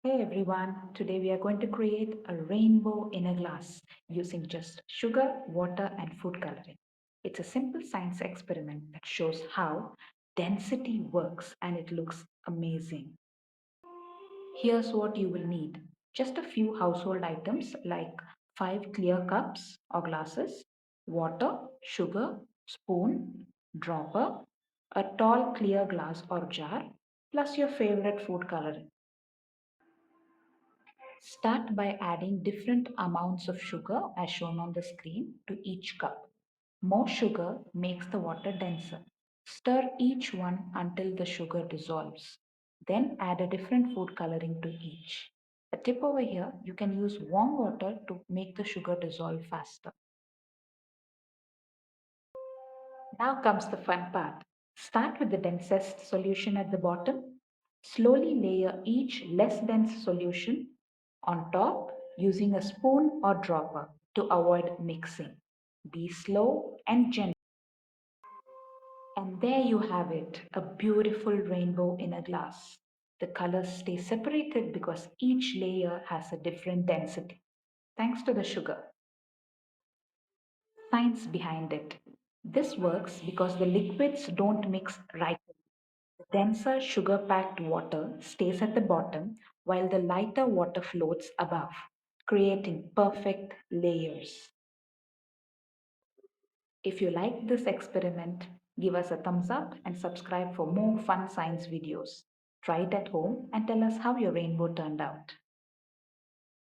Hey everyone, today we are going to create a rainbow in a glass using just sugar, water, and food coloring. It's a simple science experiment that shows how density works and it looks amazing. Here's what you will need just a few household items like 5 clear cups or glasses, water, sugar, spoon, dropper, a tall clear glass or jar, plus your favorite food coloring. Start by adding different amounts of sugar as shown on the screen to each cup. More sugar makes the water denser. Stir each one until the sugar dissolves. Then add a different food coloring to each. A tip over here, you can use warm water to make the sugar dissolve faster. Now comes the fun part. Start with the densest solution at the bottom. Slowly layer each less dense solution on top using a spoon or dropper to avoid mixing. Be slow and gentle. And there you have it, a beautiful rainbow in a glass. The colors stay separated because each layer has a different density, thanks to the sugar. Science behind it. This works because the liquids don't mix right. The denser sugar packed water stays at the bottom while the lighter water floats above, creating perfect layers. If you liked this experiment, give us a thumbs up and subscribe for more fun science videos. Try it at home and tell us how your rainbow turned out.